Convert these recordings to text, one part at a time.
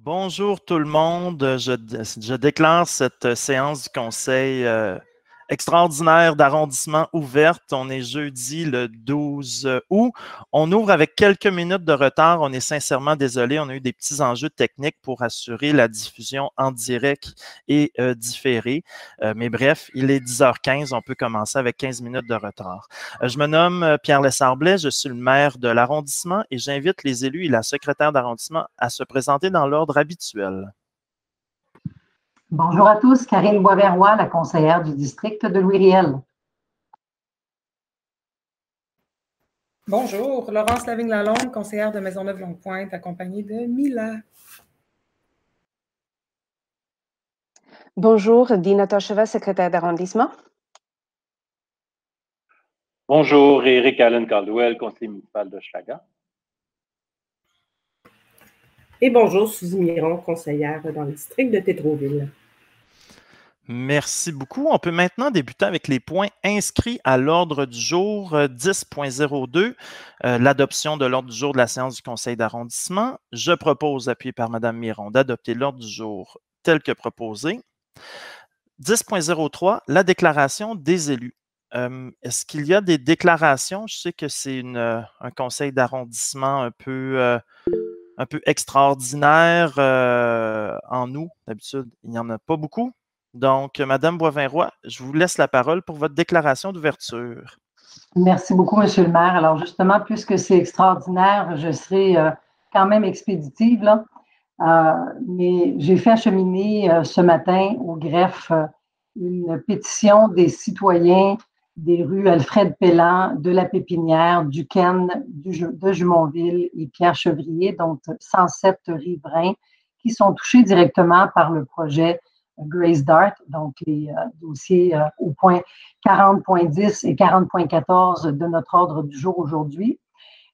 Bonjour tout le monde. Je déclare cette séance du conseil extraordinaire d'arrondissement ouverte. On est jeudi le 12 août. On ouvre avec quelques minutes de retard. On est sincèrement désolé. On a eu des petits enjeux techniques pour assurer la diffusion en direct et différée. Mais bref, il est 10h15. On peut commencer avec 15 minutes de retard. Je me nomme Pierre Lessard-Blais. Je suis le maire de l'arrondissement et j'invite les élus et la secrétaire d'arrondissement à se présenter dans l'ordre habituel. Bonjour à tous, Karine Boisverrois, la conseillère du district de Louis-Riel. Bonjour, Laurence Lavigne-Lalonde, conseillère de Maisonneuve-Longue-Pointe, accompagnée de Mila. Bonjour, Dina Tosheva, secrétaire d'arrondissement. Bonjour, Eric Allen Caldwell, conseiller municipal de Schlaga. Et bonjour, Suzy Miron, conseillère dans le district de Tétroville. Merci beaucoup. On peut maintenant débuter avec les points inscrits à l'ordre du jour 10.02, l'adoption de l'ordre du jour de la séance du conseil d'arrondissement. Je propose, appuyé par Mme Miron, d'adopter l'ordre du jour tel que proposé. 10.03, la déclaration des élus. Est-ce qu'il y a des déclarations? Je sais que c'est un conseil d'arrondissement un peu extraordinaire en août. D'habitude, il n'y en a pas beaucoup. Donc, Mme Boisverrois, je vous laisse la parole pour votre déclaration d'ouverture. Merci beaucoup, M. le maire. Alors, justement, puisque c'est extraordinaire, je serai quand même expéditive, là. Mais j'ai fait acheminer ce matin au greffe une pétition des citoyens des rues Alfred Pellan, de la Pépinière, du Ken, de Jumonville et Pierre Chevrier, donc 107 riverains qui sont touchés directement par le projet Grace Dart, donc les dossiers au point 40.10 et 40.14 de notre ordre du jour aujourd'hui.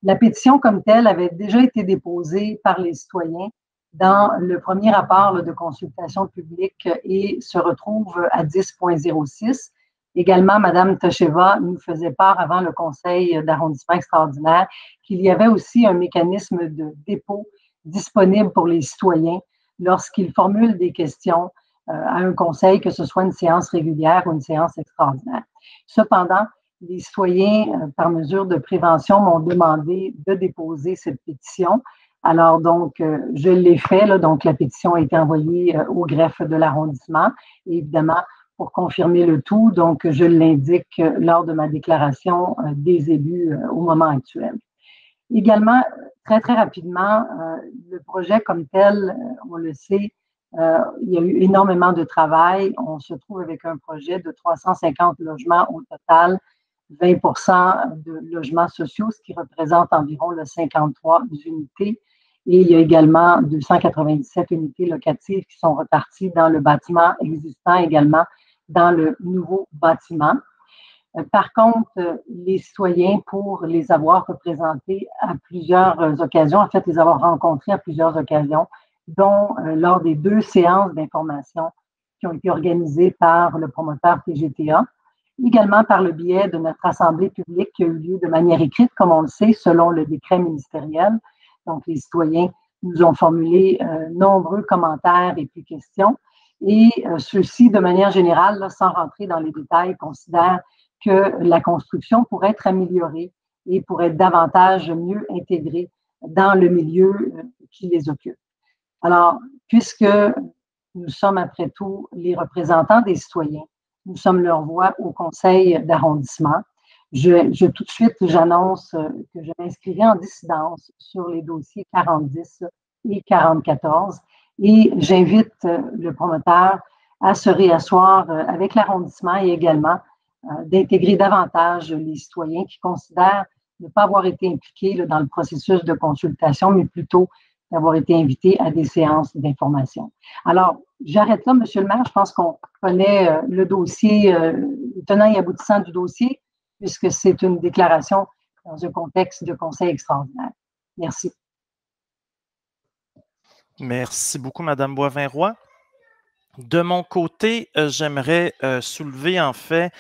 La pétition comme telle avait déjà été déposée par les citoyens dans le premier rapport de consultation publique et se retrouve à 10.06. Également, Mme Tosheva nous faisait part avant le conseil d'arrondissement extraordinaire qu'il y avait aussi un mécanisme de dépôt disponible pour les citoyens lorsqu'ils formulent des questions à un conseil, que ce soit une séance régulière ou une séance extraordinaire. Cependant, les citoyens, par mesure de prévention, m'ont demandé de déposer cette pétition. Alors, donc, je l'ai fait. Là, donc, la pétition a été envoyée au greffe de l'arrondissement. Et évidemment, pour confirmer le tout, donc, je l'indique lors de ma déclaration des élus au moment actuel. Également, très, très rapidement, le projet comme tel, on le sait, il y a eu énormément de travail. On se trouve avec un projet de 350 logements au total, 20 de logements sociaux, ce qui représente environ 53 unités. Et il y a également 297 unités locatives qui sont reparties dans le bâtiment existant, également dans le nouveau bâtiment. Par contre, les citoyens, pour les avoir représentés à plusieurs occasions, en fait, les avoir rencontrés à plusieurs occasions, dont lors des 2 séances d'information qui ont été organisées par le promoteur TGTA, également par le biais de notre assemblée publique qui a eu lieu de manière écrite, comme on le sait, selon le décret ministériel. Donc, les citoyens nous ont formulé nombreux commentaires et puis questions. Et ceux-ci, de manière générale, là, sans rentrer dans les détails, considèrent que la construction pourrait être améliorée et pourrait être davantage mieux intégrée dans le milieu qui les occupe. Alors, puisque nous sommes après tout les représentants des citoyens, nous sommes leur voix au conseil d'arrondissement, tout de suite, j'annonce que je m'inscrirai en dissidence sur les dossiers 4010 et 4014 et j'invite le promoteur à se réasseoir avec l'arrondissement et également d'intégrer davantage les citoyens qui considèrent ne pas avoir été impliqués dans le processus de consultation, mais plutôt d'avoir été invités à des séances d'information. Alors, j'arrête là, Monsieur le maire. Je pense qu'on connaît le dossier, le tenant et aboutissant du dossier, puisque c'est une déclaration dans un contexte de conseil extraordinaire. Merci. Merci beaucoup, Mme Boisverrois. De mon côté, j'aimerais soulever en fait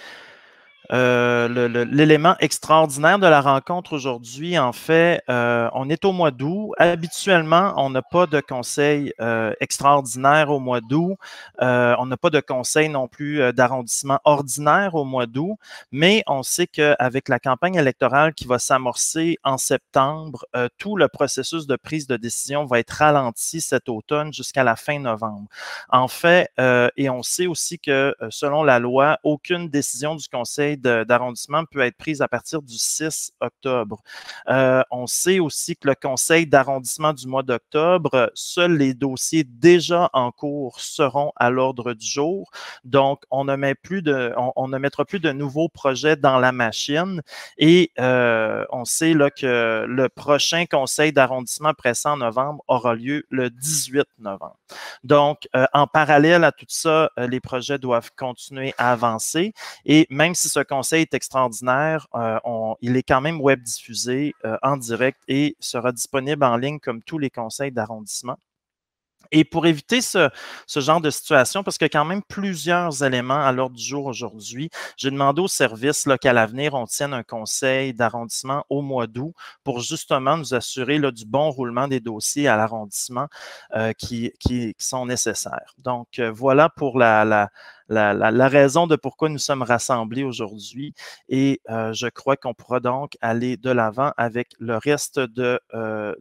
l'élément extraordinaire de la rencontre aujourd'hui, en fait, on est au mois d'août. Habituellement, on n'a pas de conseil extraordinaire au mois d'août. On n'a pas de conseil non plus d'arrondissement ordinaire au mois d'août, mais on sait qu'avec la campagne électorale qui va s'amorcer en septembre, tout le processus de prise de décision va être ralenti cet automne jusqu'à la fin novembre. En fait, et on sait aussi que selon la loi, aucune décision du conseil d'arrondissement peut être prise à partir du 6 octobre. On sait aussi que le conseil d'arrondissement du mois d'octobre, seuls les dossiers déjà en cours seront à l'ordre du jour. Donc, on ne mettra plus de nouveaux projets dans la machine et on sait là, que le prochain conseil d'arrondissement pressant en novembre aura lieu le 18 novembre. Donc, en parallèle à tout ça, les projets doivent continuer à avancer et même si ce conseil est extraordinaire, il est quand même web diffusé en direct et sera disponible en ligne comme tous les conseils d'arrondissement. Et pour éviter ce genre de situation, parce qu'il y a quand même plusieurs éléments à l'ordre du jour aujourd'hui, j'ai demandé au service qu'à l'avenir, on tienne un conseil d'arrondissement au mois d'août pour justement nous assurer là, du bon roulement des dossiers à l'arrondissement qui sont nécessaires. Donc, voilà pour la raison de pourquoi nous sommes rassemblés aujourd'hui et je crois qu'on pourra donc aller de l'avant avec le reste de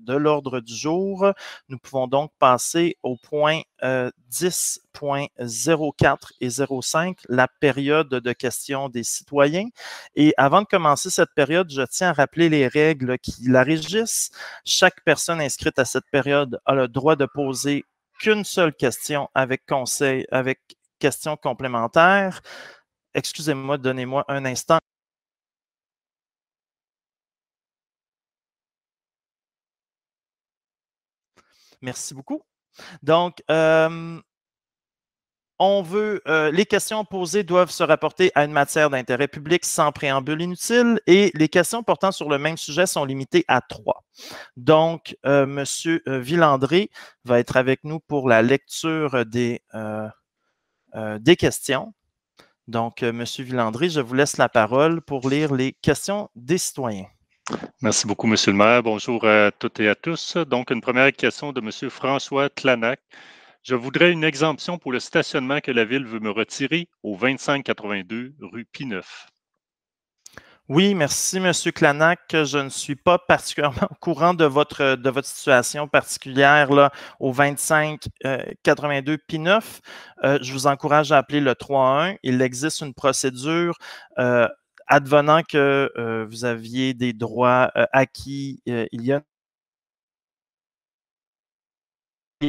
l'ordre du jour. Nous pouvons donc passer au point 10.04 et 05, la période de questions des citoyens. Et avant de commencer cette période, je tiens à rappeler les règles qui la régissent. Chaque personne inscrite à cette période a le droit de poser qu'une seule question avec questions complémentaires. Excusez-moi, donnez-moi un instant. Merci beaucoup. Donc, les questions posées doivent se rapporter à une matière d'intérêt public sans préambule inutile et les questions portant sur le même sujet sont limitées à 3. Donc, M. Villandré va être avec nous pour la lecture des questions. Donc, M. Villandré, je vous laisse la parole pour lire les questions des citoyens. Merci beaucoup, M. le maire. Bonjour à toutes et à tous. Donc, une première question de M. François Clanac. Je voudrais une exemption pour le stationnement que la Ville veut me retirer au 2582 rue Pineuf. Oui, merci, M. Clanac. Je ne suis pas particulièrement au courant de votre situation particulière là, au 2582 Pineuf. Je vous encourage à appeler le 3-1. Il existe une procédure advenant que vous aviez des droits acquis il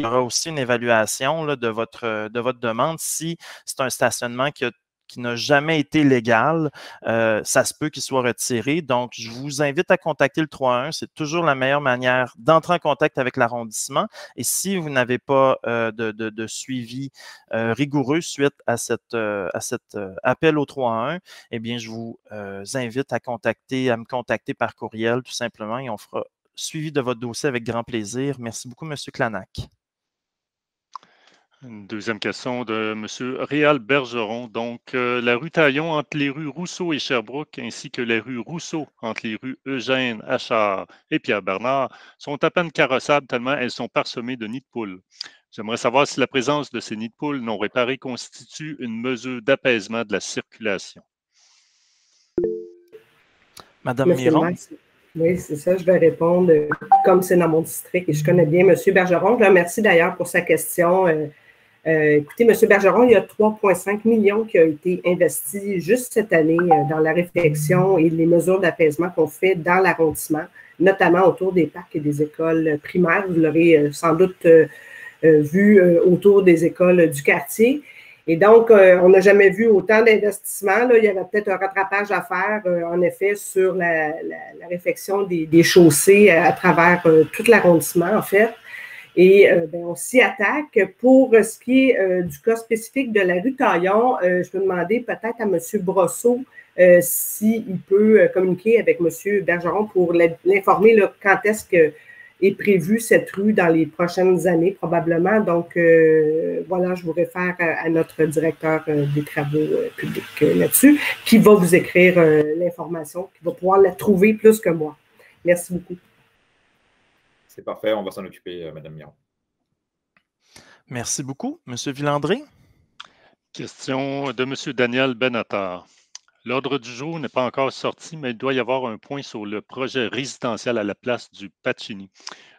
y aura aussi une évaluation là, de votre demande. Si c'est un stationnement qui n'a jamais été légal, ça se peut qu'il soit retiré. Donc, je vous invite à contacter le 3-1. C'est toujours la meilleure manière d'entrer en contact avec l'arrondissement. Et si vous n'avez pas de suivi rigoureux suite à cet appel au 3-1, eh bien, je vous invite à me contacter par courriel tout simplement et on fera suivi de votre dossier avec grand plaisir. Merci beaucoup, M. Clanac. Une deuxième question de M. Réal Bergeron. Donc, la rue Taillon entre les rues Rousseau et Sherbrooke, ainsi que les rues Rousseau entre les rues Eugène, Achard et Pierre-Bernard sont à peine carrossables tellement elles sont parsemées de nids de poules. J'aimerais savoir si la présence de ces nids de poules non réparés constitue une mesure d'apaisement de la circulation. Madame Miron. Oui, c'est ça, je vais répondre comme c'est dans mon district et je connais bien M. Bergeron. Je le remercie d'ailleurs pour sa question. Écoutez, M. Bergeron, il y a 3,5 millions qui ont été investis juste cette année dans la réflexion et les mesures d'apaisement qu'on fait dans l'arrondissement, notamment autour des parcs et des écoles primaires. Vous l'aurez sans doute vu autour des écoles du quartier. Et donc, on n'a jamais vu autant d'investissements. Il y avait peut-être un rattrapage à faire, en effet, sur la réflexion des chaussées à travers tout l'arrondissement, en fait. Et on s'y attaque. Pour ce qui est du cas spécifique de la rue Taillon, je peux demander peut-être à M. Brosseau s'il peut communiquer avec M. Bergeron pour l'informer quand est-ce qu'il est prévue cette rue dans les prochaines années, probablement. Donc, voilà, je vous réfère à notre directeur des travaux publics là-dessus, qui va vous écrire l'information, qui va pouvoir la trouver plus que moi. Merci beaucoup. C'est parfait, on va s'en occuper, Mme Miron. Merci beaucoup. Monsieur Villandré? Question de M. Daniel Benatar. L'ordre du jour n'est pas encore sorti, mais il doit y avoir un point sur le projet résidentiel à la place du Pacini.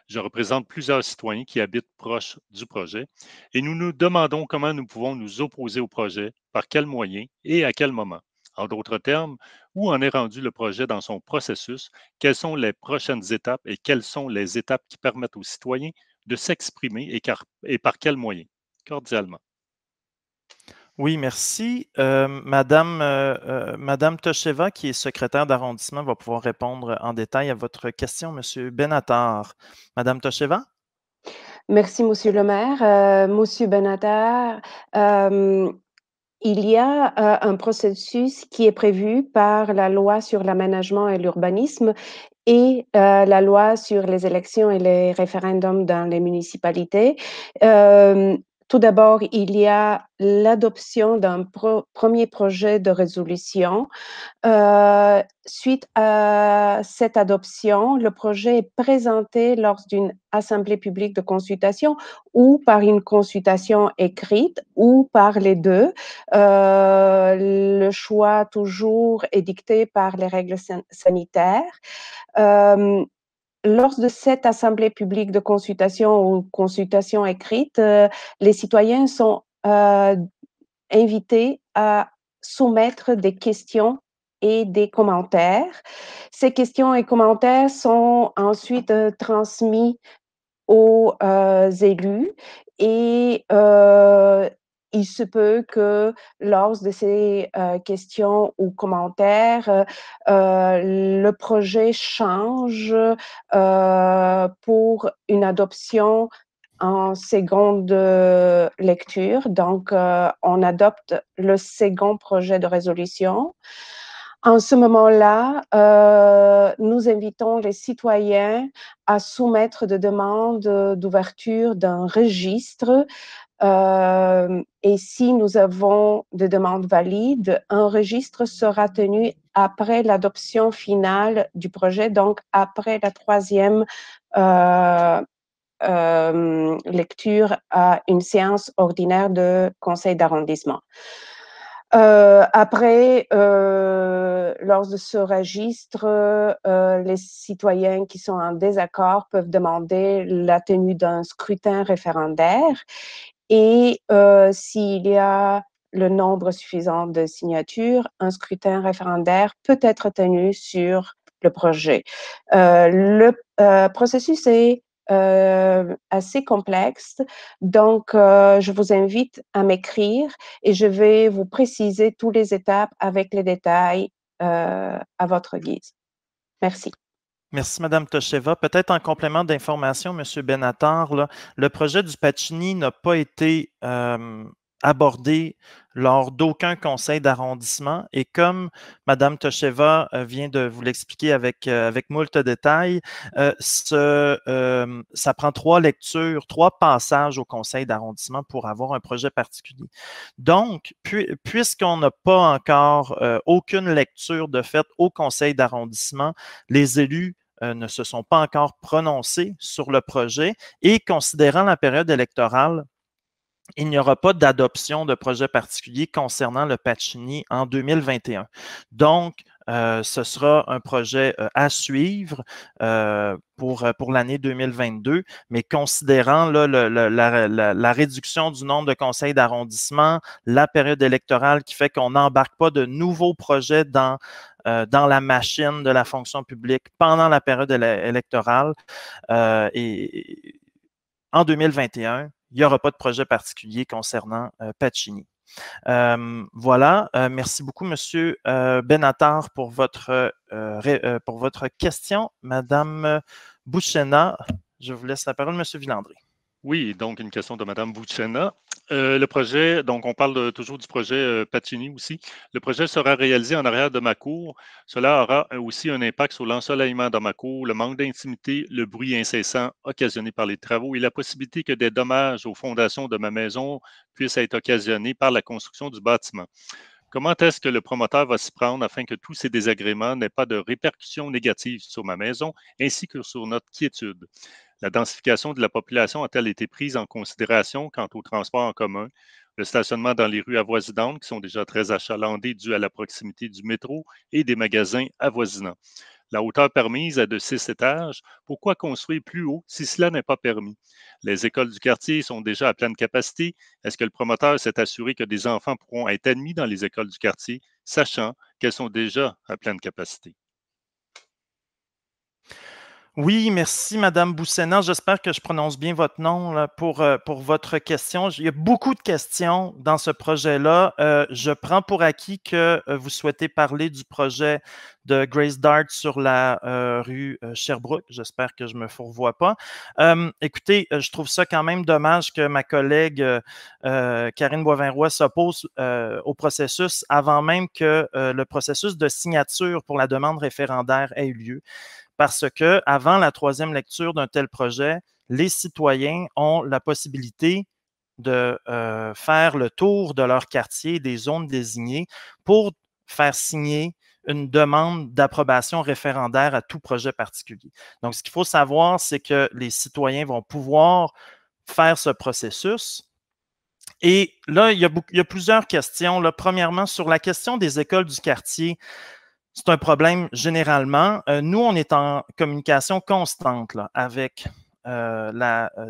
Je représente plusieurs citoyens qui habitent proche du projet et nous nous demandons comment nous pouvons nous opposer au projet, par quels moyens et à quel moment. En d'autres termes, où en est rendu le projet dans son processus, quelles sont les prochaines étapes et quelles sont les étapes qui permettent aux citoyens de s'exprimer et par quels moyens? Cordialement. Oui, merci. Madame Tocheva, qui est secrétaire d'arrondissement, va pouvoir répondre en détail à votre question, Monsieur Benatar. Madame Tocheva? Merci, Monsieur le maire. Monsieur Benatar, il y a un processus qui est prévu par la loi sur l'aménagement et l'urbanisme et la loi sur les élections et les référendums dans les municipalités. Tout d'abord, il y a l'adoption d'un premier projet de résolution. Suite à cette adoption, le projet est présenté lors d'une assemblée publique de consultation ou par une consultation écrite ou par les deux. Le choix toujours est dicté par les règles sanitaires. Lors de cette assemblée publique de consultation ou consultation écrite, les citoyens sont invités à soumettre des questions et des commentaires. Ces questions et commentaires sont ensuite transmis aux élus et il se peut que lors de ces questions ou commentaires, le projet change pour une adoption en seconde lecture. Donc, on adopte le second projet de résolution. En ce moment-là, nous invitons les citoyens à soumettre des demandes d'ouverture d'un registre. Et si nous avons des demandes valides, un registre sera tenu après l'adoption finale du projet, donc après la troisième lecture à une séance ordinaire de conseil d'arrondissement. Après, lors de ce registre, les citoyens qui sont en désaccord peuvent demander la tenue d'un scrutin référendaire et s'il y a le nombre suffisant de signatures, un scrutin référendaire peut être tenu sur le projet. Le processus est assez complexe. Donc, je vous invite à m'écrire et je vais vous préciser toutes les étapes avec les détails à votre guise. Merci. Merci, Madame Tocheva. Peut-être en complément d'information, Monsieur Benatar, là, le projet du Pacini n'a pas été abordé lors d'aucun conseil d'arrondissement. Et comme Mme Tocheva vient de vous l'expliquer avec moult détails, ça prend 3 lectures, 3 passages au conseil d'arrondissement pour avoir un projet particulier. Donc, puisqu'on n'a pas encore aucune lecture de fait au conseil d'arrondissement, les élus ne se sont pas encore prononcés sur le projet et considérant la période électorale, il n'y aura pas d'adoption de projet particulier concernant le Pacini en 2021. Donc, ce sera un projet à suivre pour l'année 2022, mais considérant là, la réduction du nombre de conseils d'arrondissement, la période électorale qui fait qu'on n'embarque pas de nouveaux projets dans la machine de la fonction publique pendant la période électorale et en 2021, il n'y aura pas de projet particulier concernant Pacini. Voilà. Merci beaucoup, M. Benatar, pour votre question. Madame Bouchena, je vous laisse la parole, M. Villandré. Oui, donc une question de Mme Bouchena. Le projet, donc on parle toujours du projet Pacini aussi. Le projet sera réalisé en arrière de ma cour. Cela aura aussi un impact sur l'ensoleillement dans ma cour, le manque d'intimité, le bruit incessant occasionné par les travaux et la possibilité que des dommages aux fondations de ma maison puissent être occasionnés par la construction du bâtiment. Comment est-ce que le promoteur va s'y prendre afin que tous ces désagréments n'aient pas de répercussions négatives sur ma maison ainsi que sur notre quiétude? La densification de la population a-t-elle été prise en considération quant au transport en commun, le stationnement dans les rues avoisinantes qui sont déjà très achalandées dû à la proximité du métro et des magasins avoisinants? La hauteur permise est de 6 étages. Pourquoi construire plus haut si cela n'est pas permis? Les écoles du quartier sont déjà à pleine capacité. Est-ce que le promoteur s'est assuré que des enfants pourront être admis dans les écoles du quartier, sachant qu'elles sont déjà à pleine capacité? Oui, merci, Madame Boussena. J'espère que je prononce bien votre nom là, pour votre question. Il y a beaucoup de questions dans ce projet-là. Je prends pour acquis que vous souhaitez parler du projet de Grace Dart sur la rue Sherbrooke. J'espère que je ne me fourvoie pas. Écoutez, je trouve ça quand même dommage que ma collègue Karine Boivin-Roy s'oppose au processus avant même que le processus de signature pour la demande référendaire ait eu lieu. Parce que avant la troisième lecture d'un tel projet, les citoyens ont la possibilité de faire le tour de leur quartier, des zones désignées, pour faire signer une demande d'approbation référendaire à tout projet particulier. Donc, ce qu'il faut savoir, c'est que les citoyens vont pouvoir faire ce processus. Et là, il y a plusieurs questions. Là. Premièrement, sur la question des écoles du quartier, c'est un problème généralement. Nous, on est en communication constante là, avec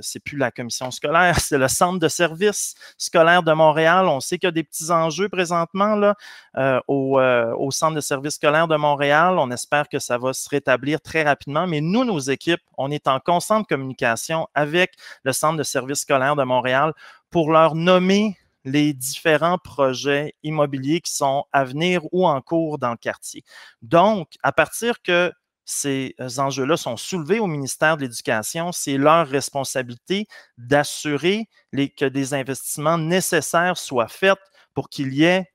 c'est plus la commission scolaire, c'est le centre de services scolaires de Montréal. On sait qu'il y a des petits enjeux présentement là, au centre de services scolaires de Montréal. On espère que ça va se rétablir très rapidement. Mais nous, nos équipes, on est en constante communication avec le centre de services scolaires de Montréal pour leur nommer les différents projets immobiliers qui sont à venir ou en cours dans le quartier. Donc, à partir que ces enjeux-là sont soulevés au ministère de l'Éducation, c'est leur responsabilité d'assurer que des investissements nécessaires soient faits pour qu'il y ait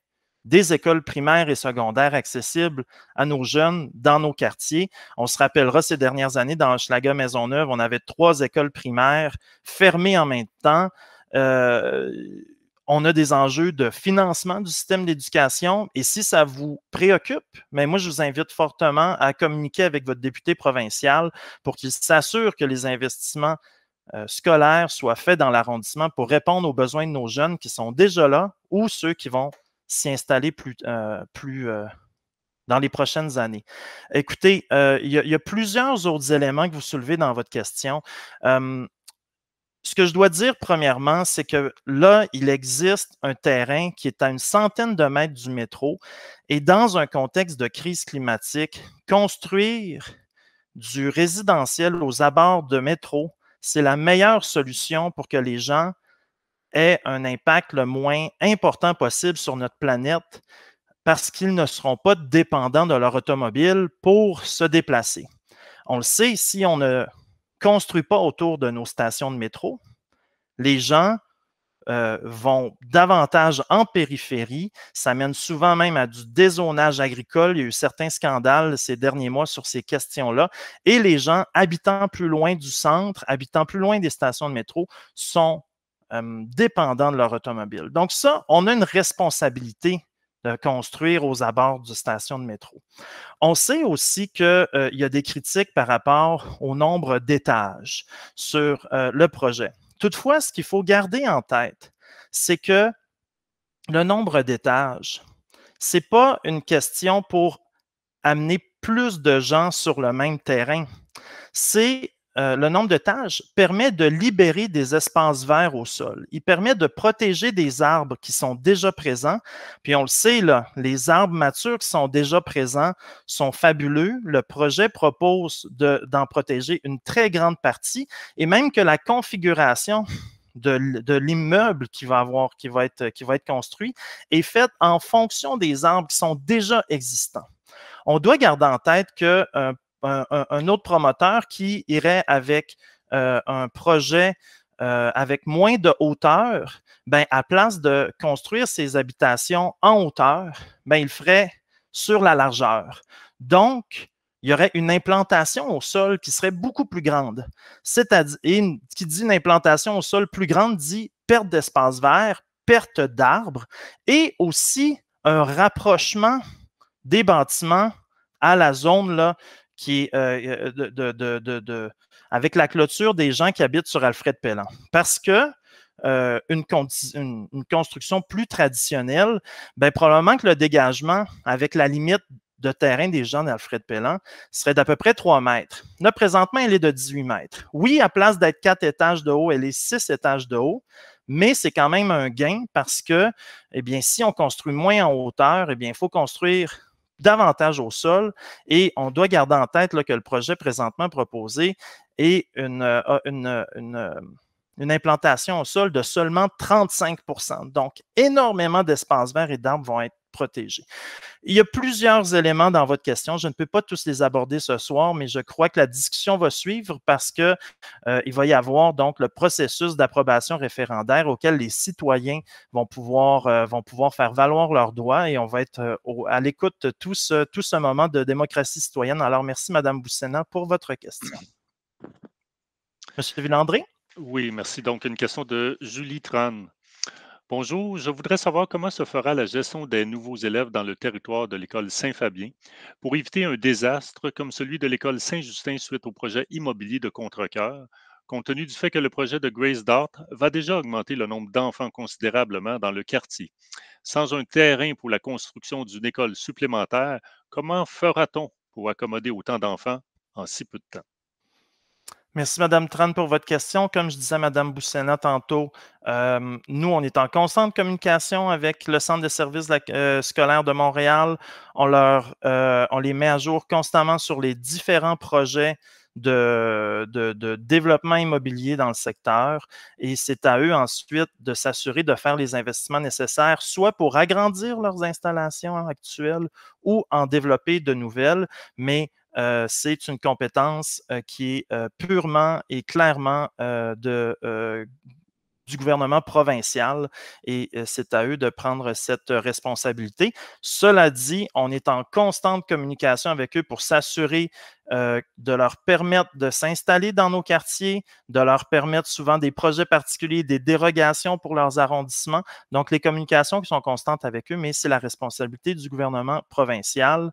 des écoles primaires et secondaires accessibles à nos jeunes dans nos quartiers. On se rappellera ces dernières années, dans Hochelaga Maisonneuve, on avait 3 écoles primaires fermées en même temps. On a des enjeux de financement du système d'éducation et si ça vous préoccupe, mais moi, je vous invite fortement à communiquer avec votre député provincial pour qu'il s'assure que les investissements scolaires soient faits dans l'arrondissement pour répondre aux besoins de nos jeunes qui sont déjà là ou ceux qui vont s'y installer plus dans les prochaines années. Écoutez, il y a plusieurs autres éléments que vous soulevez dans votre question. Ce que je dois dire, premièrement, c'est que là, il existe un terrain qui est à une centaine de mètres du métro et dans un contexte de crise climatique, construire du résidentiel aux abords de métro, c'est la meilleure solution pour que les gens aient un impact le moins important possible sur notre planète parce qu'ils ne seront pas dépendants de leur automobile pour se déplacer. On le sait, si on ne construit pas autour de nos stations de métro, les gens vont davantage en périphérie. Ça mène souvent même à du dézonage agricole. Il y a eu certains scandales ces derniers mois sur ces questions-là. Et les gens habitant plus loin du centre, habitant plus loin des stations de métro, sont dépendants de leur automobile. Donc ça, on a une responsabilité de construire aux abords de stations de métro. On sait aussi qu'il y a des critiques par rapport au nombre d'étages sur le projet. Toutefois, ce qu'il faut garder en tête, c'est que le nombre d'étages, ce n'est pas une question pour amener plus de gens sur le même terrain. C'est le nombre d'étages permet de libérer des espaces verts au sol. Il permet de protéger des arbres qui sont déjà présents. Puis on le sait, là, les arbres matures qui sont déjà présents sont fabuleux. Le projet propose d'en protéger une très grande partie et même que la configuration de l'immeuble qui va être construit est faite en fonction des arbres qui sont déjà existants. On doit garder en tête qu'un autre promoteur qui irait avec un projet avec moins de hauteur, ben, à place de construire ces habitations en hauteur, ben, il le ferait sur la largeur. Donc, il y aurait une implantation au sol qui serait beaucoup plus grande. C'est-à-dire, et qui dit une implantation au sol plus grande dit perte d'espace vert, perte d'arbres et aussi un rapprochement des bâtiments à la zone là, qui est avec la clôture des gens qui habitent sur Alfred Pellan. Parce que une construction plus traditionnelle, ben, probablement que le dégagement avec la limite de terrain des gens d'Alfred Pellan serait d'à peu près 3 mètres. Là, présentement, elle est de 18 mètres. Oui, à place d'être 4 étages de haut, elle est 6 étages de haut, mais c'est quand même un gain parce que, eh bien, si on construit moins en hauteur, eh bien, il faut construire davantage au sol et on doit garder en tête là, que le projet présentement proposé est une implantation au sol de seulement 35 %. Donc, énormément d'espaces verts et d'arbres vont être protégés. Il y a plusieurs éléments dans votre question. Je ne peux pas tous les aborder ce soir, mais je crois que la discussion va suivre parce que il va y avoir donc le processus d'approbation référendaire auquel les citoyens vont pouvoir faire valoir leurs droits et on va être à l'écoute de tout ce moment de démocratie citoyenne. Alors, merci, Mme Boussena, pour votre question. Monsieur Villandré? Oui, merci. Donc, une question de Julie Tran. Bonjour, je voudrais savoir comment se fera la gestion des nouveaux élèves dans le territoire de l'école Saint-Fabien pour éviter un désastre comme celui de l'école Saint-Justin suite au projet immobilier de Contrecœur, compte tenu du fait que le projet de Grace Dart va déjà augmenter le nombre d'enfants considérablement dans le quartier. Sans un terrain pour la construction d'une école supplémentaire, comment fera-t-on pour accommoder autant d'enfants en si peu de temps? Merci, Mme Tran, pour votre question. Comme je disais à Mme Boussena tantôt, nous, on est en constante communication avec le Centre de services scolaires de Montréal. On les met à jour constamment sur les différents projets de développement immobilier dans le secteur. Et c'est à eux ensuite de s'assurer de faire les investissements nécessaires, soit pour agrandir leurs installations actuelles ou en développer de nouvelles, mais c'est une compétence qui est purement et clairement du gouvernement provincial et c'est à eux de prendre cette responsabilité. Cela dit, on est en constante communication avec eux pour s'assurer de leur permettre de s'installer dans nos quartiers, de leur permettre souvent des projets particuliers, des dérogations pour leurs arrondissements. Donc, les communications qui sont constantes avec eux, mais c'est la responsabilité du gouvernement provincial.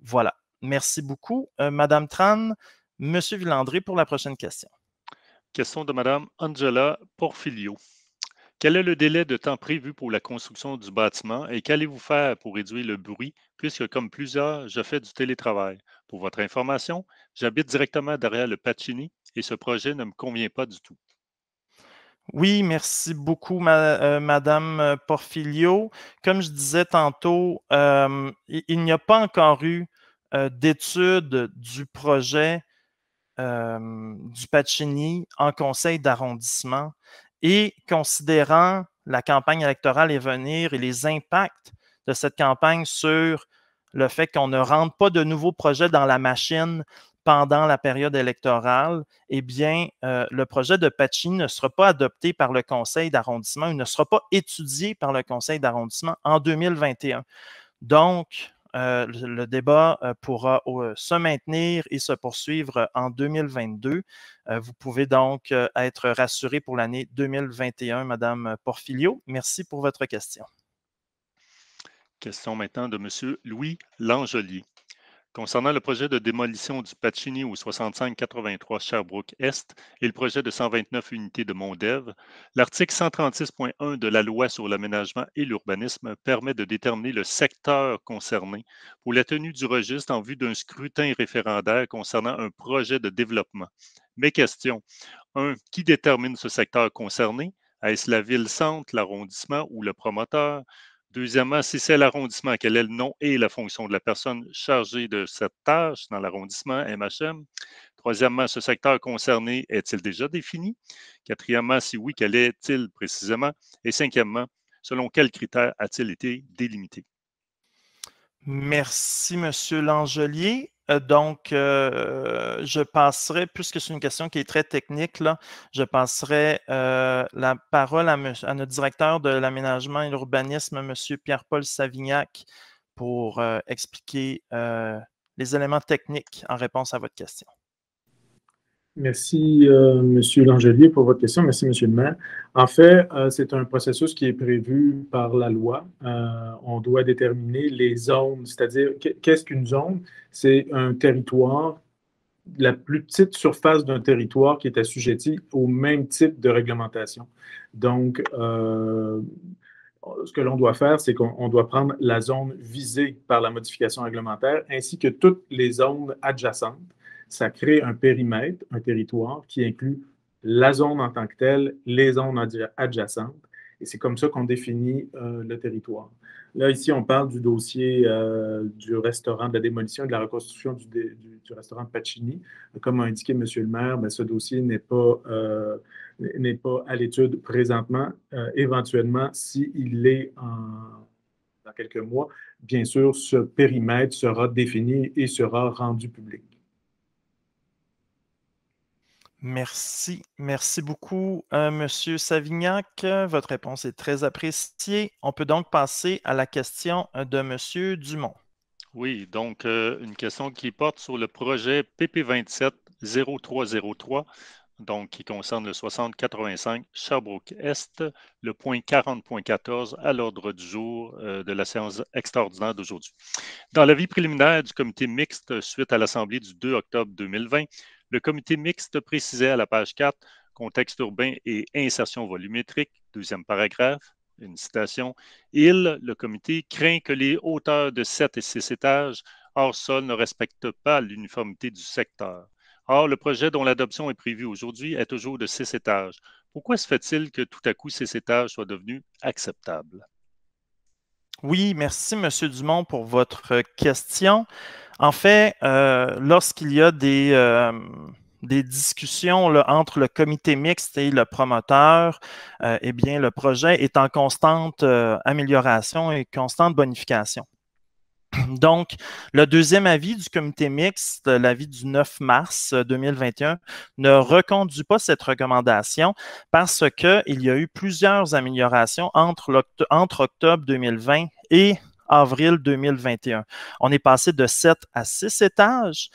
Voilà. Merci beaucoup. Madame Tran, Monsieur Villandré pour la prochaine question. Question de Mme Angela Porfilio. Quel est le délai de temps prévu pour la construction du bâtiment et qu'allez-vous faire pour réduire le bruit puisque, comme plusieurs, je fais du télétravail? Pour votre information, j'habite directement derrière le Pacini et ce projet ne me convient pas du tout. Oui, merci beaucoup, Madame Porfilio. Comme je disais tantôt, il n'y a pas encore eu d'étude du projet du Pacini en conseil d'arrondissement et considérant la campagne électorale à venir et les impacts de cette campagne sur le fait qu'on ne rentre pas de nouveaux projets dans la machine pendant la période électorale, eh bien, le projet de Pacini ne sera pas adopté par le conseil d'arrondissement, il ne sera pas étudié par le conseil d'arrondissement en 2021. Donc, le débat pourra se maintenir et se poursuivre en 2022. Vous pouvez donc être rassuré pour l'année 2021, Madame Porfilio. Merci pour votre question. Question maintenant de M. Louis Langelier. Concernant le projet de démolition du Pacini au 6583 Sherbrooke-Est et le projet de 129 unités de Mondève, l'article 136.1 de la Loi sur l'aménagement et l'urbanisme permet de déterminer le secteur concerné pour la tenue du registre en vue d'un scrutin référendaire concernant un projet de développement. Mes questions. 1. Qui détermine ce secteur concerné? Est-ce la ville-centre, l'arrondissement ou le promoteur? Deuxièmement, si c'est l'arrondissement, quel est le nom et la fonction de la personne chargée de cette tâche dans l'arrondissement MHM? Troisièmement, ce secteur concerné est-il déjà défini? Quatrièmement, si oui, quel est-il précisément? Et cinquièmement, selon quels critères a-t-il été délimité? Merci, Monsieur Langelier. Donc, je passerai, puisque c'est une question qui est très technique, là, je passerai la parole à notre directeur de l'aménagement et l'urbanisme, M. Pierre-Paul Savignac, pour expliquer les éléments techniques en réponse à votre question. Merci, M. Langelier, pour votre question. Merci, M. le maire. En fait, c'est un processus qui est prévu par la loi. On doit déterminer les zones, c'est-à-dire, qu'est-ce qu'une zone? C'est un territoire, la plus petite surface d'un territoire qui est assujetti au même type de réglementation. Donc, ce que l'on doit faire, c'est qu'on doit prendre la zone visée par la modification réglementaire ainsi que toutes les zones adjacentes. Ça crée un périmètre, un territoire qui inclut la zone en tant que telle, les zones adjacentes, et c'est comme ça qu'on définit le territoire. Là, ici, on parle du dossier du restaurant, de la démolition et de la reconstruction du restaurant Pacini. Comme a indiqué M. le maire, ce dossier n'est pas à l'étude présentement. Éventuellement, s'il l'est dans quelques mois, bien sûr, ce périmètre sera défini et sera rendu public. Merci. Merci beaucoup, M. Savignac. Votre réponse est très appréciée. On peut donc passer à la question de M. Dumont. Oui, donc une question qui porte sur le projet PP27-0303, donc qui concerne le 6085 Sherbrooke-Est, le point 40.14 à l'ordre du jour de la séance extraordinaire d'aujourd'hui. Dans l'avis préliminaire du comité mixte suite à l'Assemblée du 2 octobre 2020, le comité mixte précisait à la page 4, contexte urbain et insertion volumétrique, deuxième paragraphe, une citation, le comité craint que les hauteurs de 7 et 6 étages hors sol ne respectent pas l'uniformité du secteur. Or, le projet dont l'adoption est prévue aujourd'hui est toujours de 6 étages. Pourquoi se fait-il que tout à coup 6 étages soient devenus acceptables? Oui, merci, M. Dumont, pour votre question. En fait, lorsqu'il y a des discussions là, entre le comité mixte et le promoteur, eh bien, le projet est en constante amélioration et constante bonification. Donc, le deuxième avis du comité mixte, l'avis du 9 mars 2021, ne reconduit pas cette recommandation parce qu'il y a eu plusieurs améliorations entre octobre 2020 et avril 2021. On est passé de 7 à 6 étages,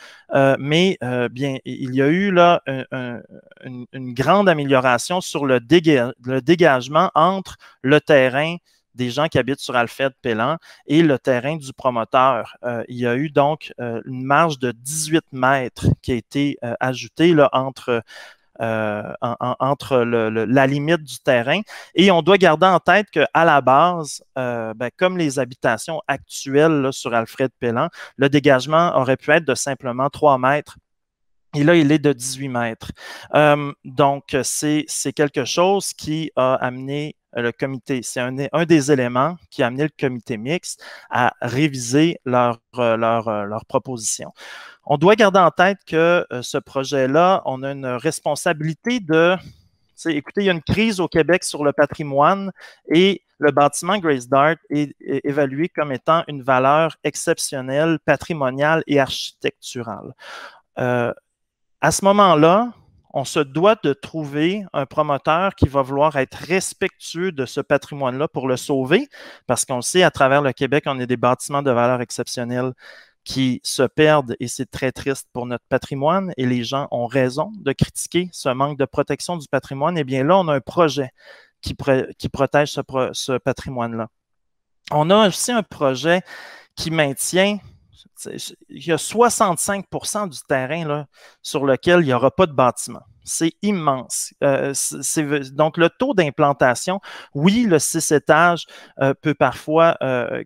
mais bien, il y a eu là une grande amélioration sur le dégagement entre le terrain des gens qui habitent sur Alfred-Pellan et le terrain du promoteur. Il y a eu donc une marge de 18 mètres qui a été ajoutée là, entre la limite du terrain. Et on doit garder en tête qu'à la base, comme les habitations actuelles là, sur Alfred-Pellan, le dégagement aurait pu être de simplement 3 mètres. Et là, il est de 18 mètres. Donc, c'est quelque chose qui a amené le comité, c'est un des éléments qui a amené le comité mixte à réviser leur proposition. On doit garder en tête que ce projet-là, on a une responsabilité écoutez, il y a une crise au Québec sur le patrimoine et le bâtiment Grace Dart est évalué comme étant une valeur exceptionnelle, patrimoniale et architecturale. À ce moment-là, on se doit de trouver un promoteur qui va vouloir être respectueux de ce patrimoine-là pour le sauver, parce qu'on sait, à travers le Québec, on a des bâtiments de valeur exceptionnelle qui se perdent et c'est très triste pour notre patrimoine et les gens ont raison de critiquer ce manque de protection du patrimoine. Eh bien là, on a un projet qui protège ce patrimoine-là. On a aussi un projet qui maintient. Il y a 65% du terrain là, sur lequel il n'y aura pas de bâtiment. C'est immense. Donc, le taux d'implantation, oui, le 6 étages peut parfois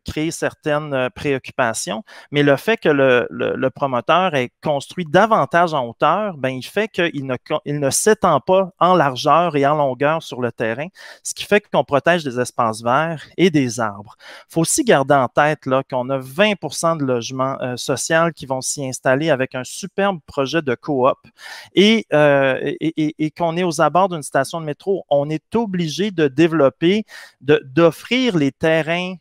créer certaines préoccupations, mais le fait que le promoteur ait construit davantage en hauteur, ben, il fait qu'il ne s'étend pas en largeur et en longueur sur le terrain, ce qui fait qu'on protège des espaces verts et des arbres. Il faut aussi garder en tête là, qu'on a 20% de logements sociaux qui vont s'y installer avec un superbe projet de coop et qu'on est aux abords d'une station de métro, on est obligé de développer, d'offrir les terrains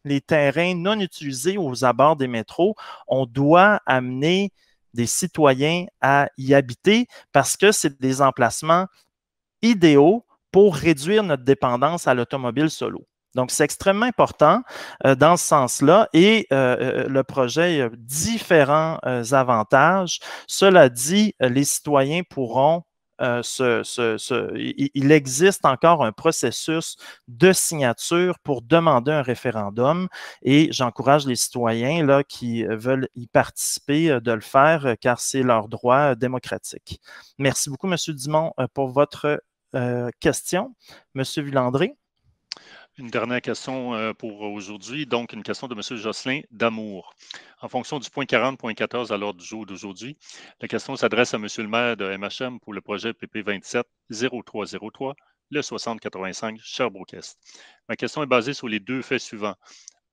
les terrains non utilisés aux abords des métros, on doit amener des citoyens à y habiter parce que c'est des emplacements idéaux pour réduire notre dépendance à l'automobile solo. Donc, c'est extrêmement important dans ce sens-là et le projet a différents avantages. Cela dit, les citoyens pourront il existe encore un processus de signature pour demander un référendum et j'encourage les citoyens là, qui veulent y participer de le faire car c'est leur droit démocratique. Merci beaucoup, M. Dumont, pour votre question. M. Villandré. Une dernière question pour aujourd'hui, donc une question de M. Jocelyn Damour. En fonction du point 40.14 à l'ordre du jour d'aujourd'hui, la question s'adresse à M. le maire de MHM pour le projet PP 27-0303, le 6085 Sherbrooke-Est. Ma question est basée sur les deux faits suivants.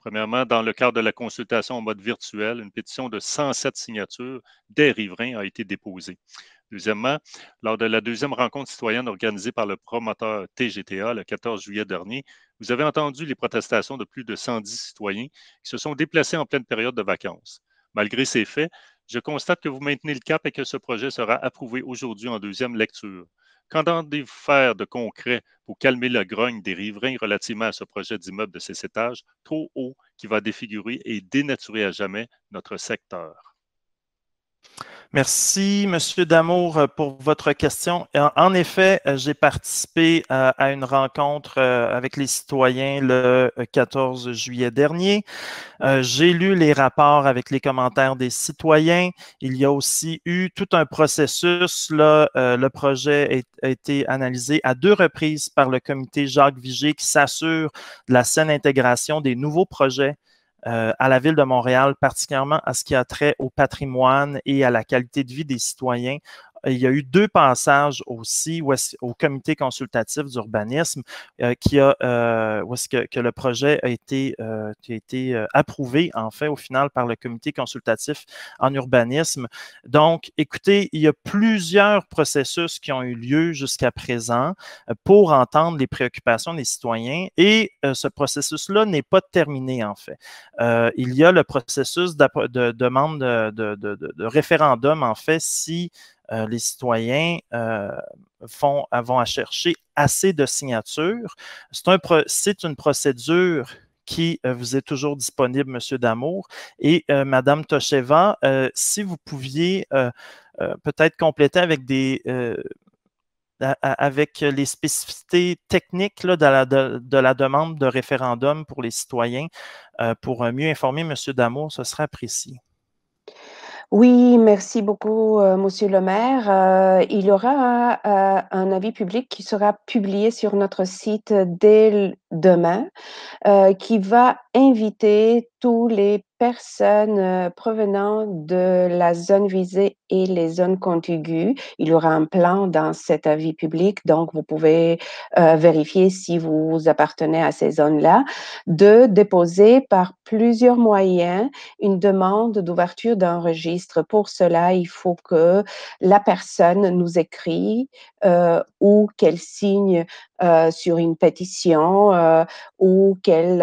Premièrement, dans le cadre de la consultation en mode virtuel, une pétition de 107 signatures des riverains a été déposée. Deuxièmement, lors de la deuxième rencontre citoyenne organisée par le promoteur TGTA le 14 juillet dernier, vous avez entendu les protestations de plus de 110 citoyens qui se sont déplacés en pleine période de vacances. Malgré ces faits, je constate que vous maintenez le cap et que ce projet sera approuvé aujourd'hui en deuxième lecture. Qu'entendez-vous faire de concret pour calmer la grogne des riverains relativement à ce projet d'immeuble de 6 étages trop haut qui va défigurer et dénaturer à jamais notre secteur? Merci, M. Damour, pour votre question. En effet, j'ai participé à une rencontre avec les citoyens le 14 juillet dernier. J'ai lu les rapports avec les commentaires des citoyens. Il y a aussi eu tout un processus. Là, le projet a été analysé à 2 reprises par le comité Jacques Vigée qui s'assure de la saine intégration des nouveaux projets à la Ville de Montréal, particulièrement à ce qui a trait au patrimoine et à la qualité de vie des citoyens. Il y a eu 2 passages aussi au comité consultatif d'urbanisme où est-ce que le projet a été approuvé, en fait, au final, par le comité consultatif en urbanisme. Donc, écoutez, il y a plusieurs processus qui ont eu lieu jusqu'à présent pour entendre les préoccupations des citoyens et ce processus-là n'est pas terminé, en fait. Il y a le processus de demande de référendum, en fait, si les citoyens vont à chercher assez de signatures. C'est une procédure qui vous est toujours disponible, M. Damour. Et Mme Tocheva, si vous pouviez peut-être compléter avec avec les spécificités techniques là, de la demande de référendum pour les citoyens, pour mieux informer M. Damour, ce serait apprécié. Oui, merci beaucoup, Monsieur le maire. Il y aura un avis public qui sera publié sur notre site dès demain, qui va inviter tous les personnes provenant de la zone visée et les zones contiguës. Il y aura un plan dans cet avis public, donc vous pouvez vérifier si vous appartenez à ces zones-là, de déposer par plusieurs moyens une demande d'ouverture d'un registre. Pour cela, il faut que la personne nous écrit ou qu'elle signe sur une pétition ou qu'elle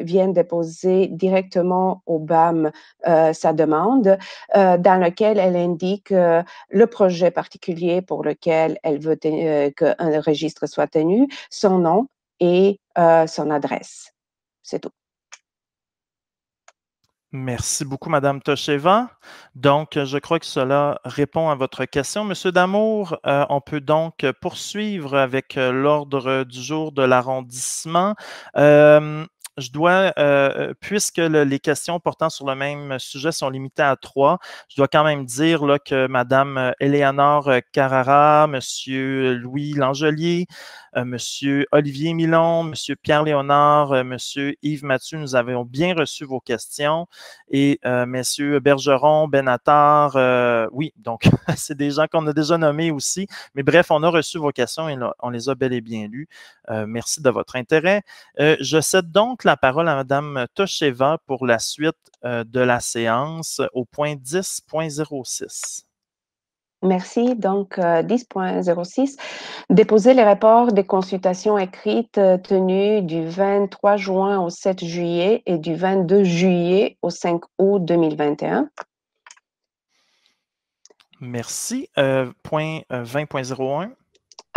vienne déposer directement au BAM sa demande, dans lequel elle indique le projet particulier pour lequel elle veut qu'un registre soit tenu, son nom et son adresse. C'est tout. Merci beaucoup, Mme Tocheva. Donc, je crois que cela répond à votre question. Monsieur Damour, on peut donc poursuivre avec l'ordre du jour de l'arrondissement. Je dois, puisque les questions portant sur le même sujet sont limitées à 3, je dois quand même dire là, que Mme Éléonore Carrara, M. Louis Langelier, M. Olivier Milon, M. Pierre-Léonard, M. Yves Mathieu, nous avons bien reçu vos questions et M. Bergeron, Benatar, oui, donc c'est des gens qu'on a déjà nommés aussi, mais bref, on a reçu vos questions et on les a bel et bien lues. Merci de votre intérêt. Je cède donc la parole à Mme Tocheva pour la suite de la séance au point 10.06. Merci. Donc, 10.06, déposer les rapports des consultations écrites tenues du 23 juin au 7 juillet et du 22 juillet au 5 août 2021. Merci. Point 20.01.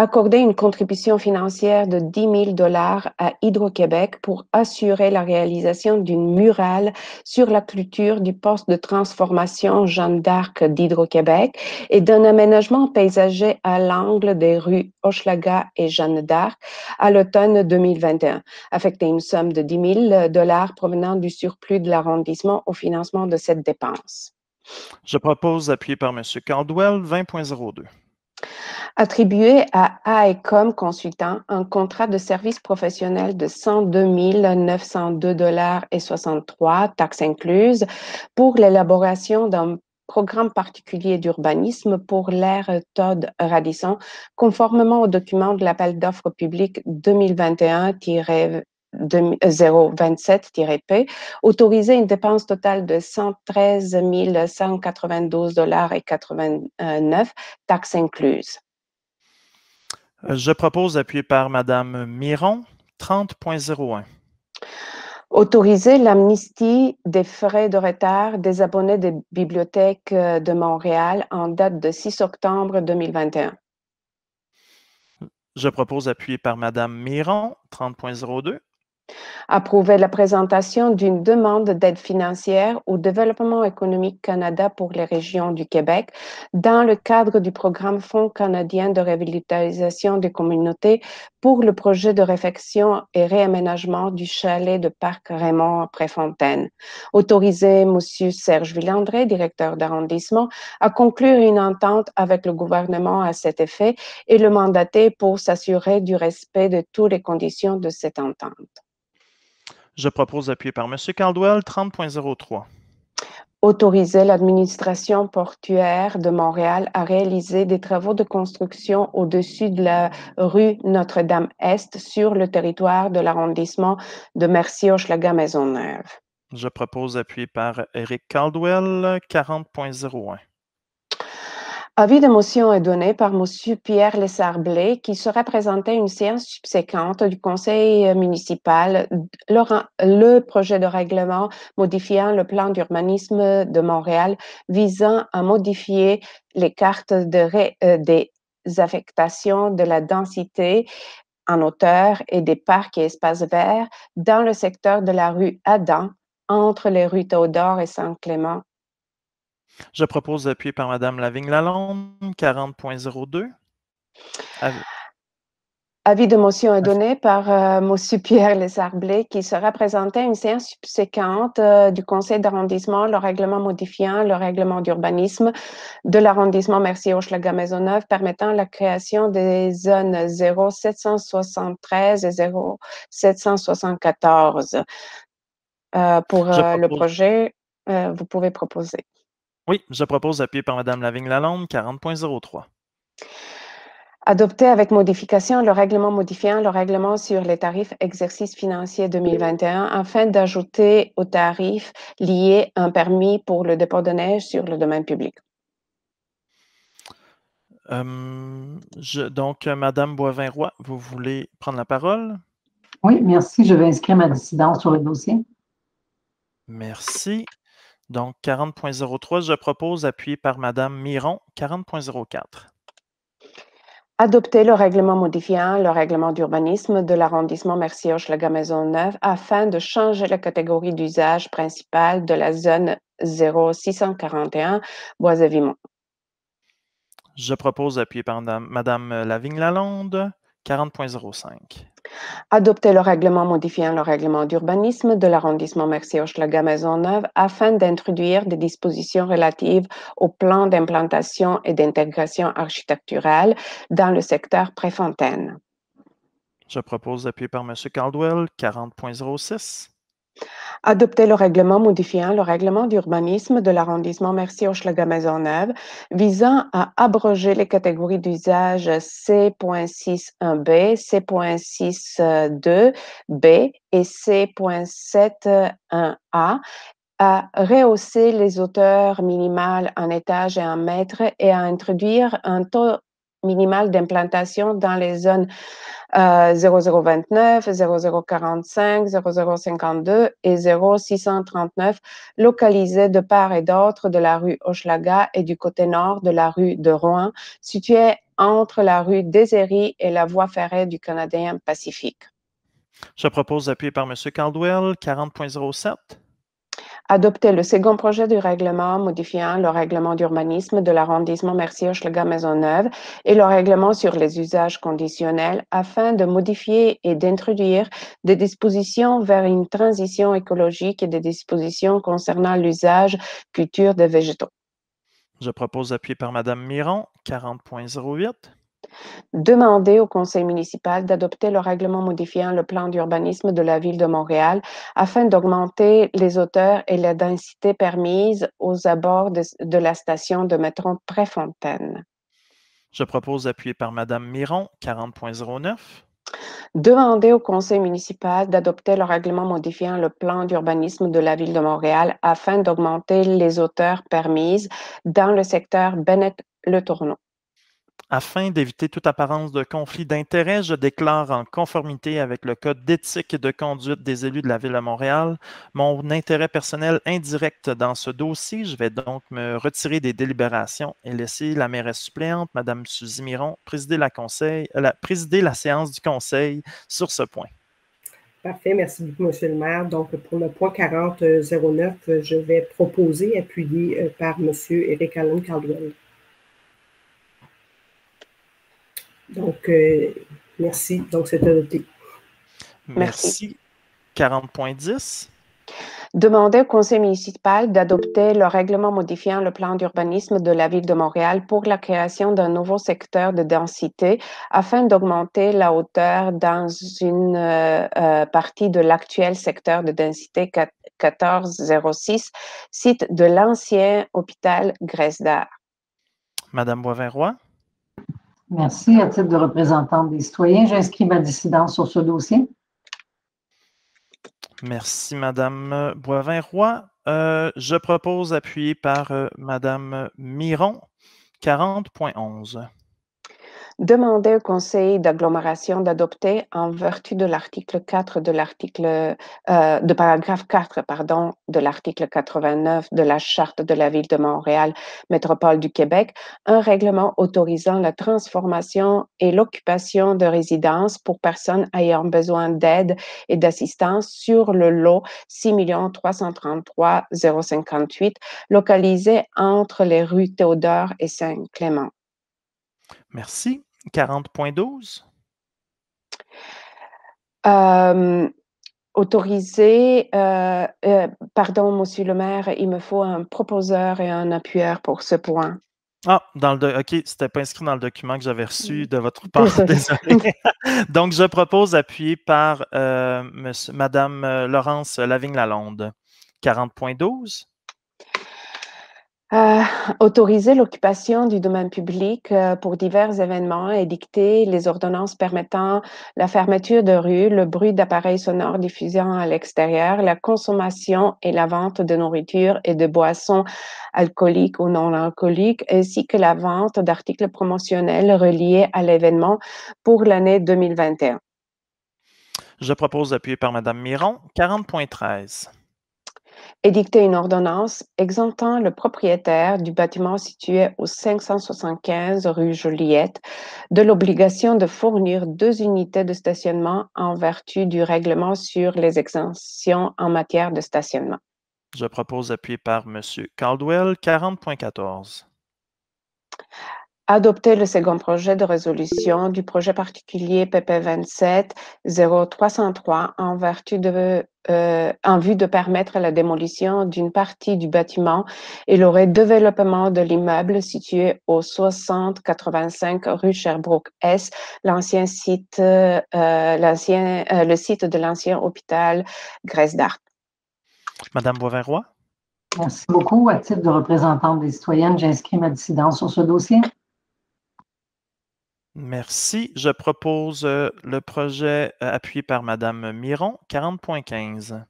Accorder une contribution financière de 10 000 $ à Hydro-Québec pour assurer la réalisation d'une murale sur la clôture du poste de transformation Jeanne d'Arc d'Hydro-Québec et d'un aménagement paysager à l'angle des rues Hochelaga et Jeanne d'Arc à l'automne 2021. Affecter une somme de 10 000 $ provenant du surplus de l'arrondissement au financement de cette dépense. Je propose, appuyé par M. Caldwell, 20.02. Attribuer à AECOM Consultant un contrat de service professionnel de 102 902 $, taxes incluses, pour l'élaboration d'un programme particulier d'urbanisme pour l'ère Todd Radisson, conformément au document de l'appel d'offres public 2021-027-P, autoriser une dépense totale de 113 192 $, taxes incluses. Je propose, appuyé par Mme Miron, 30.01. Autoriser l'amnistie des frais de retard des abonnés des bibliothèques de Montréal en date de 6 octobre 2021. Je propose, appuyé par Mme Miron, 30.02. Approuver la présentation d'une demande d'aide financière au Développement économique Canada pour les régions du Québec dans le cadre du programme Fonds canadien de revitalisation des communautés pour le projet de réfection et réaménagement du chalet de Parc Raymond-Préfontaine. Autoriser M. Serge Villandré, directeur d'arrondissement, à conclure une entente avec le gouvernement à cet effet et le mandater pour s'assurer du respect de toutes les conditions de cette entente. Je propose, appuyé par M. Caldwell, 30.03. Autoriser l'administration portuaire de Montréal à réaliser des travaux de construction au-dessus de la rue Notre-Dame-Est sur le territoire de l'arrondissement de Mercier-Hochelaga-Maisonneuve. Je propose, appuyé par Éric Caldwell, 40.01. Avis de motion est donné par M. Pierre Lessard-Blais qui sera présenté à une séance subséquente du conseil municipal le projet de règlement modifiant le plan d'urbanisme de Montréal visant à modifier les cartes des affectations de la densité en hauteur et des parcs et espaces verts dans le secteur de la rue Adam entre les rues Théodore et Saint-Clément. Je propose, appuyé par Mme Lavigne-Lalonde, 40.02. Avis de motion est donné par M. Pierre Lessard-Blais qui sera présenté à une séance subséquente du conseil d'arrondissement, le règlement modifiant le règlement d'urbanisme de l'arrondissement Mercier-Hochelaga-Maisonneuve permettant la création des zones 0773 et 0774. Pour le projet, vous pouvez proposer. Oui, je propose, appuyé par Mme Lavigne-Lalonde, 40.03. Adopter avec modification le règlement modifiant le règlement sur les tarifs exercice financier 2021 afin d'ajouter aux tarifs liés un permis pour le dépôt de neige sur le domaine public. Donc, Mme Boivin-Roy, vous voulez prendre la parole? Oui, merci. Je vais inscrire ma dissidence sur le dossier. Merci. Donc, 40.03, je propose, appuyé par Mme Miron, 40.04. Adopter le règlement modifiant le règlement d'urbanisme de l'arrondissement Mercier-Hochelaga-Maisonneuve afin de changer la catégorie d'usage principale de la zone 0641 Bois-et-Vimont. Je propose, appuyé par Mme Lavigne-Lalonde, 40.05. Adopter le règlement modifiant le règlement d'urbanisme de l'arrondissement Mercier-Hochelaga-Maisonneuve afin d'introduire des dispositions relatives au plan d'implantation et d'intégration architecturale dans le secteur Préfontaine. Je propose, appuyé par M. Caldwell, 40.06. Adopter le règlement modifiant le règlement d'urbanisme de l'arrondissement Mercier-Hochelaga-Maisonneuve visant à abroger les catégories d'usage C.61B, C.62B et C.71A à rehausser les hauteurs minimales en étage et en mètre et à introduire un taux minimal d'implantation dans les zones 0029, 0045, 0052 et 0639, localisés de part et d'autre de la rue Hochelaga et du côté nord de la rue de Rouen, située entre la rue des Airies et la voie ferrée du Canadien Pacifique. Je propose appuyé par M. Caldwell, 40.07. Adopter le second projet du règlement modifiant le règlement d'urbanisme de l'arrondissement Mercier-Hochelaga-Maisonneuve et le règlement sur les usages conditionnels afin de modifier et d'introduire des dispositions vers une transition écologique et des dispositions concernant l'usage culture des végétaux. Je propose appuyé par Mme Miron, 40.08. Demander au conseil municipal d'adopter le règlement modifiant le plan d'urbanisme de la ville de Montréal afin d'augmenter les hauteurs et la densité permise aux abords de la station de métro Préfontaine. Je propose appuyé par Mme Miron, 40.09. Demander au conseil municipal d'adopter le règlement modifiant le plan d'urbanisme de la ville de Montréal afin d'augmenter les hauteurs permises dans le secteur Bennett-Le Tourneau. Afin d'éviter toute apparence de conflit d'intérêts, je déclare en conformité avec le Code d'éthique et de conduite des élus de la Ville de Montréal mon intérêt personnel indirect dans ce dossier. Je vais donc me retirer des délibérations et laisser la mairesse suppléante, Mme Suzy Miron, présider la séance du conseil sur ce point. Parfait, merci beaucoup, M. le maire. Donc, pour le point 4009, je vais proposer, appuyé par M. Eric Allen Caldwell. Donc, merci. Donc, c'est adopté. Merci. 40.10. Demander au conseil municipal d'adopter le règlement modifiant le plan d'urbanisme de la ville de Montréal pour la création d'un nouveau secteur de densité afin d'augmenter la hauteur dans une partie de l'actuel secteur de densité 1406, site de l'ancien hôpital Grèce-d'Art. Madame Boivin-Roy. Merci. À titre de représentante des citoyens, j'inscris ma dissidence sur ce dossier. Merci, Madame Boivin-Roy. Je propose appuyé par Madame Miron, 40.11. Demander au conseil d'agglomération d'adopter, en vertu de l'article 4 de paragraphe 4, de l'article 89 de la Charte de la Ville de Montréal, Métropole du Québec, un règlement autorisant la transformation et l'occupation de résidences pour personnes ayant besoin d'aide et d'assistance sur le lot 6 333 058, localisé entre les rues Théodore et Saint-Clément. Merci. 40.12. Autoriser, pardon, Monsieur le maire, il me faut un proposeur et un appuyeur pour ce point. Ah, OK, c'était pas inscrit dans le document que j'avais reçu de votre part. Désolé. Donc, je propose appuyé par Madame Laurence Lavigne-Lalonde. 40.12. Autoriser l'occupation du domaine public pour divers événements et dicter les ordonnances permettant la fermeture de rues, le bruit d'appareils sonores diffusant à l'extérieur, la consommation et la vente de nourriture et de boissons alcooliques ou non alcooliques, ainsi que la vente d'articles promotionnels reliés à l'événement pour l'année 2021. Je propose appuyé par Madame Miron, 40.13. Édicter une ordonnance exemptant le propriétaire du bâtiment situé au 575 rue Joliette de l'obligation de fournir 2 unités de stationnement en vertu du règlement sur les exemptions en matière de stationnement. Je propose appuyé par M. Caldwell, 40.14. Adopter le second projet de résolution du projet particulier PP 27-0303 en vue de permettre la démolition d'une partie du bâtiment et le redéveloppement de l'immeuble situé au 6085 rue Sherbrooke-Est, le site de l'ancien hôpital Grèce-d'Art. Madame Boivin-Roy. Merci beaucoup. À titre de représentante des citoyennes, j'inscris ma dissidence sur ce dossier. Merci. Je propose le projet appuyé par Mme Miron, 40.15.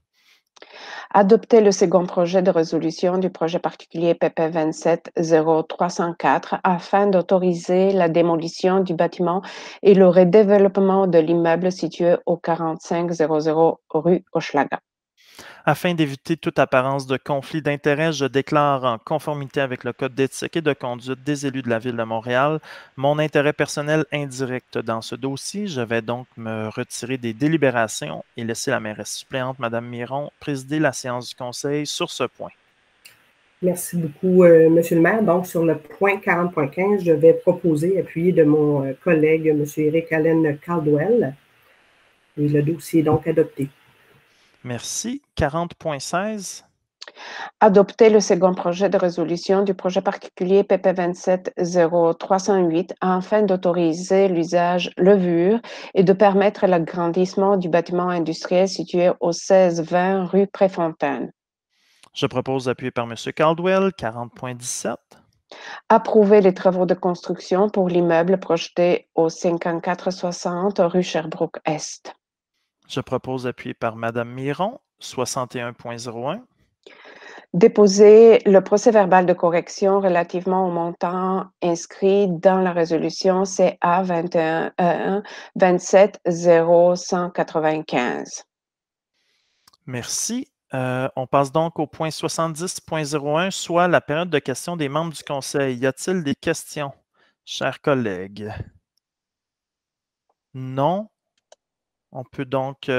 Adopter le second projet de résolution du projet particulier PP 27-0304 afin d'autoriser la démolition du bâtiment et le redéveloppement de l'immeuble situé au 4500 rue Hochelaga. Afin d'éviter toute apparence de conflit d'intérêts, je déclare en conformité avec le Code d'éthique et de conduite des élus de la Ville de Montréal mon intérêt personnel indirect dans ce dossier. Je vais donc me retirer des délibérations et laisser la mairesse suppléante, Mme Miron, présider la séance du Conseil sur ce point. Merci beaucoup, Monsieur le maire. Donc, sur le point 40.15, je vais proposer, appuyé de mon collègue, M. Eric Allen Caldwell. Et le dossier est donc adopté. Merci. 40.16. Adopter le second projet de résolution du projet particulier PP 27-0308 afin d'autoriser l'usage levure et de permettre l'agrandissement du bâtiment industriel situé au 16-20 rue Préfontaine. Je propose appuyé par M. Caldwell. 40.17. Approuver les travaux de construction pour l'immeuble projeté au 5460 rue Sherbrooke-Est. Je propose appuyé par Mme Miron. 61.01. Déposer le procès-verbal de correction relativement au montant inscrit dans la résolution CA 21-27-0195. Merci. On passe donc au point 70.01, soit la période de questions des membres du Conseil. Y a-t-il des questions, chers collègues? Non. On peut donc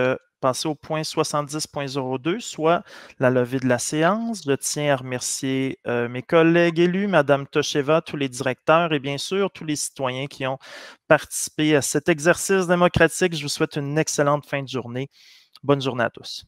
passer au point 70.02, soit la levée de la séance. Je tiens à remercier mes collègues élus, Mme Tocheva, tous les directeurs et bien sûr tous les citoyens qui ont participé à cet exercice démocratique. Je vous souhaite une excellente fin de journée. Bonne journée à tous.